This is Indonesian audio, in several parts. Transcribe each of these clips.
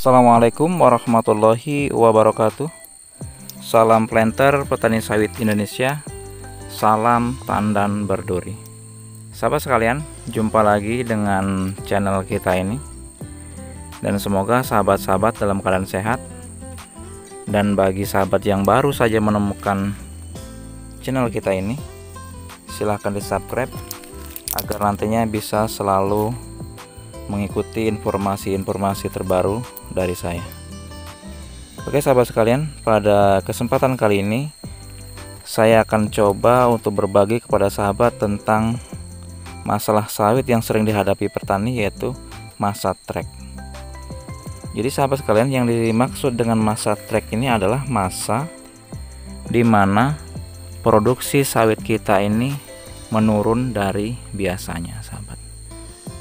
Assalamualaikum warahmatullahi wabarakatuh. Salam planter petani sawit Indonesia. Salam tandan berduri. Sahabat sekalian, jumpa lagi dengan channel kita ini. Dan semoga sahabat-sahabat dalam keadaan sehat. Dan bagi sahabat yang baru saja menemukan channel kita ini, silahkan di subscribe agar nantinya bisa selalu mengikuti informasi-informasi terbaru dari saya. Oke sahabat sekalian, pada kesempatan kali ini saya akan coba untuk berbagi kepada sahabat tentang masalah sawit yang sering dihadapi petani, yaitu masa trek. Jadi sahabat sekalian, yang dimaksud dengan masa trek ini adalah masa di mana produksi sawit kita ini menurun dari biasanya, sahabat.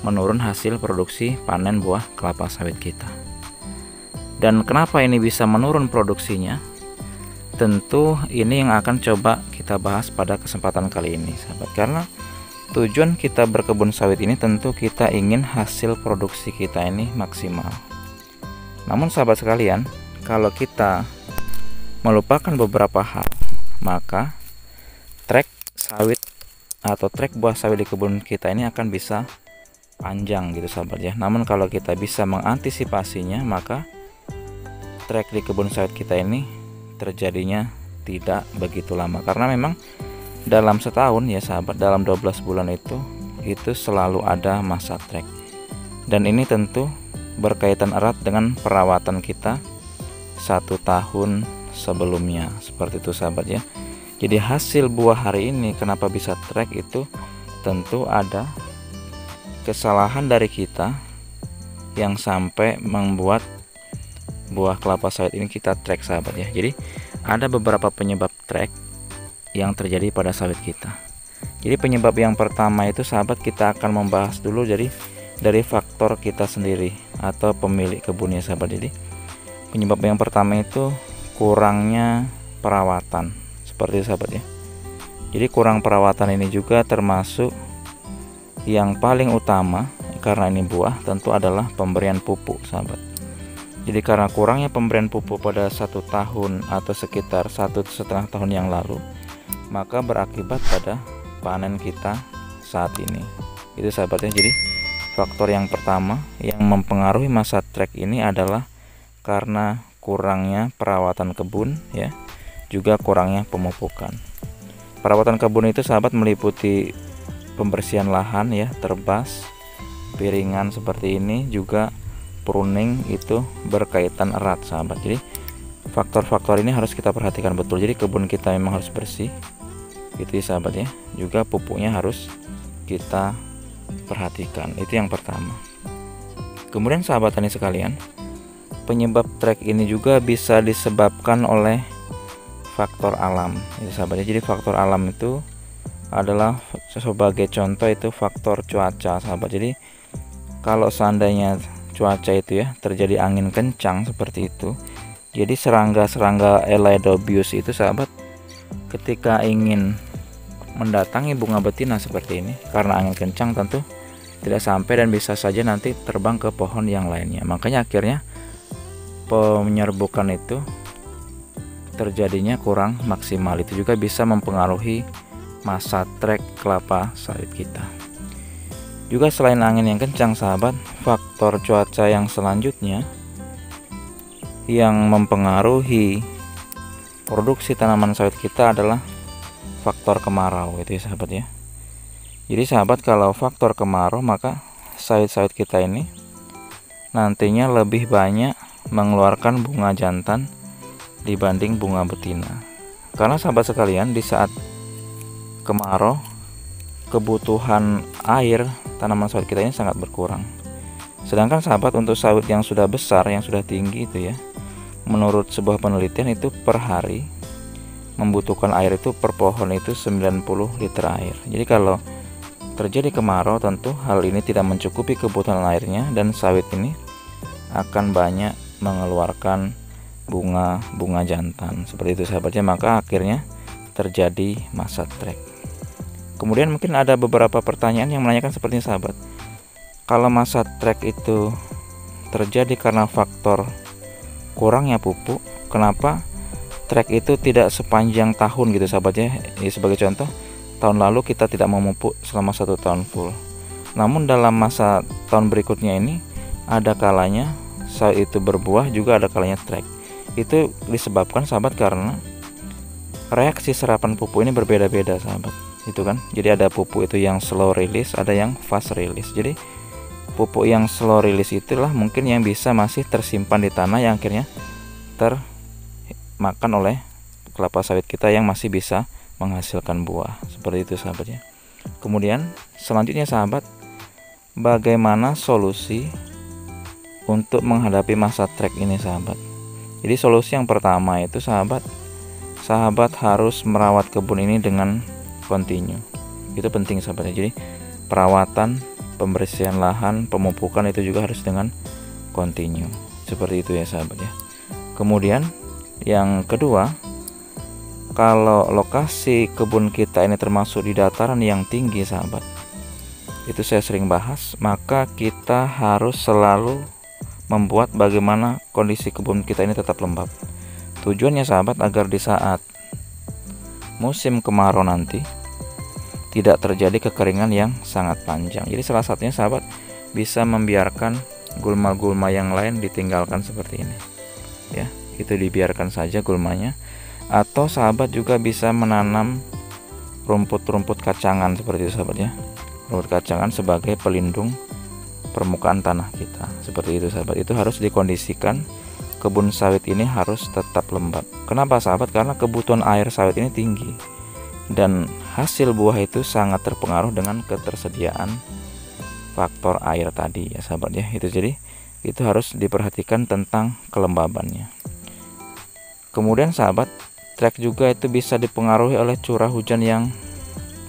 Menurun hasil produksi panen buah kelapa sawit kita. Dan kenapa ini bisa menurun produksinya? Tentu ini yang akan coba kita bahas pada kesempatan kali ini, sahabat. Karena tujuan kita berkebun sawit ini tentu kita ingin hasil produksi kita ini maksimal. Namun sahabat sekalian, kalau kita melupakan beberapa hal, maka trek sawit atau trek buah sawit di kebun kita ini akan bisa panjang gitu sahabat ya. Namun kalau kita bisa mengantisipasinya, maka trek di kebun sawit kita ini terjadinya tidak begitu lama. Karena memang dalam setahun ya sahabat, dalam 12 bulan itu selalu ada masa trek. Dan ini tentu berkaitan erat dengan perawatan kita 1 tahun sebelumnya. Seperti itu sahabat ya. Jadi hasil buah hari ini kenapa bisa trek itu tentu ada kesalahan dari kita yang sampai membuat buah kelapa sawit ini kita trek sahabat ya. Jadi ada beberapa penyebab trek yang terjadi pada sawit kita. Jadi penyebab yang pertama itu sahabat, kita akan membahas dulu jadi dari faktor kita sendiri atau pemilik kebunnya sahabat. Jadi penyebab yang pertama itu kurangnya perawatan, seperti itu sahabat ya. Jadi kurang perawatan ini juga termasuk yang paling utama, karena ini buah, tentu adalah pemberian pupuk sahabat. Jadi karena kurangnya pemberian pupuk pada 1 tahun atau sekitar 1,5 tahun yang lalu, maka berakibat pada panen kita saat ini. Itu sahabatnya. Jadi faktor yang pertama yang mempengaruhi masa trek ini adalah karena kurangnya perawatan kebun ya, juga kurangnya pemupukan. Perawatan kebun itu sahabat meliputi pembersihan lahan ya, terbas, piringan seperti ini, juga pruning, itu berkaitan erat sahabat. Jadi faktor-faktor ini harus kita perhatikan betul. Jadi kebun kita memang harus bersih gitu ya sahabat ya. Juga pupuknya harus kita perhatikan. Itu yang pertama. Kemudian sahabat tani sekalian, penyebab trek ini juga bisa disebabkan oleh faktor alam itu sahabat ya. Jadi faktor alam itu adalah sebagai contoh itu faktor cuaca sahabat. Jadi kalau seandainya cuaca itu ya terjadi angin kencang seperti itu, jadi serangga-serangga Elaedobius itu sahabat ketika ingin mendatangi bunga betina seperti ini, karena angin kencang tentu tidak sampai dan bisa saja nanti terbang ke pohon yang lainnya. Makanya akhirnya penyerbukan itu terjadinya kurang maksimal. Itu juga bisa mempengaruhi masa trek kelapa sawit kita. Juga selain angin yang kencang sahabat, faktor cuaca yang selanjutnya yang mempengaruhi produksi tanaman sawit kita adalah faktor kemarau itu ya sahabat ya. Jadi sahabat, kalau faktor kemarau, maka sawit-sawit kita ini nantinya lebih banyak mengeluarkan bunga jantan dibanding bunga betina. Karena sahabat sekalian, di saat kemarau kebutuhan air tanaman sawit kita ini sangat berkurang. Sedangkan sahabat, untuk sawit yang sudah besar, yang sudah tinggi itu ya, menurut sebuah penelitian itu per hari membutuhkan air itu per pohon itu 90 liter air. Jadi kalau terjadi kemarau, tentu hal ini tidak mencukupi kebutuhan airnya dan sawit ini akan banyak mengeluarkan bunga jantan seperti itu sahabatnya. Maka akhirnya terjadi masa trek. Kemudian mungkin ada beberapa pertanyaan yang menanyakan seperti ini sahabat, kalau masa trek itu terjadi karena faktor kurangnya pupuk. Kenapa trek itu tidak sepanjang tahun gitu sahabat ya. Sebagai contoh, tahun lalu kita tidak memupuk selama 1 tahun full, namun dalam masa tahun berikutnya ini ada kalanya sawit itu berbuah, juga ada kalanya trek. Itu disebabkan sahabat karena reaksi serapan pupuk ini berbeda-beda sahabat, itu kan. Jadi ada pupuk itu yang slow release, ada yang fast release. Jadi pupuk yang slow release itulah mungkin yang bisa masih tersimpan di tanah, yang akhirnya termakan oleh kelapa sawit kita yang masih bisa menghasilkan buah. Seperti itu sahabat ya. Kemudian selanjutnya sahabat, bagaimana solusi untuk menghadapi masa trek ini sahabat. Jadi solusi yang pertama itu sahabat harus merawat kebun ini dengan kontinu. Itu penting sahabat ya. Jadi perawatan, pembersihan lahan, pemupukan itu juga harus dengan kontinu. Seperti itu ya sahabat ya. Kemudian yang kedua, kalau lokasi kebun kita ini termasuk di dataran yang tinggi sahabat, itu saya sering bahas, maka kita harus selalu membuat bagaimana kondisi kebun kita ini tetap lembab. Tujuannya sahabat agar di saat musim kemarau nanti tidak terjadi kekeringan yang sangat panjang. Jadi salah satunya sahabat bisa membiarkan gulma-gulma yang lain ditinggalkan seperti ini ya, itu dibiarkan saja gulmanya. Atau sahabat juga bisa menanam rumput-rumput kacangan seperti itu sahabat ya. Rumput kacangan sebagai pelindung permukaan tanah kita. Seperti itu sahabat. Itu harus dikondisikan kebun sawit ini harus tetap lembab. Kenapa sahabat? Karena kebutuhan air sawit ini tinggi, dan hasil buah itu sangat terpengaruh dengan ketersediaan faktor air tadi ya sahabat ya. Itu jadi itu harus diperhatikan tentang kelembabannya. Kemudian sahabat, trek juga itu bisa dipengaruhi oleh curah hujan yang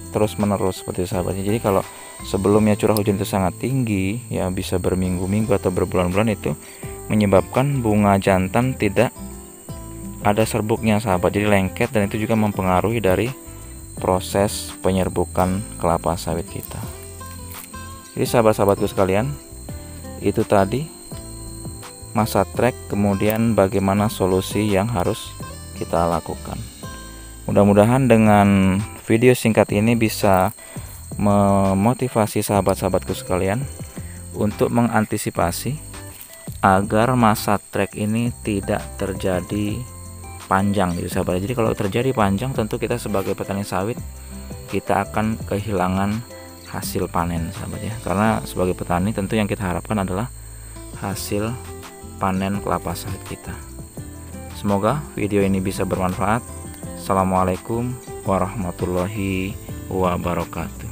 terus menerus seperti itu sahabat. Jadi kalau sebelumnya curah hujan itu sangat tinggi ya, bisa berminggu-minggu atau berbulan-bulan, itu menyebabkan bunga jantan tidak ada serbuknya sahabat, jadi lengket, dan itu juga mempengaruhi dari proses penyerbukan kelapa sawit kita. Jadi sahabat-sahabatku sekalian, itu tadi masa trek, kemudian bagaimana solusi yang harus kita lakukan. Mudah-mudahan dengan video singkat ini bisa memotivasi sahabat-sahabatku sekalian untuk mengantisipasi agar masa trek ini tidak terjadi panjang gitu sahabat. Jadi kalau terjadi panjang, tentu kita sebagai petani sawit kita akan kehilangan hasil panen sahabat ya. Karena sebagai petani tentu yang kita harapkan adalah hasil panen kelapa sawit kita. Semoga video ini bisa bermanfaat. Assalamualaikum warahmatullahi wabarakatuh.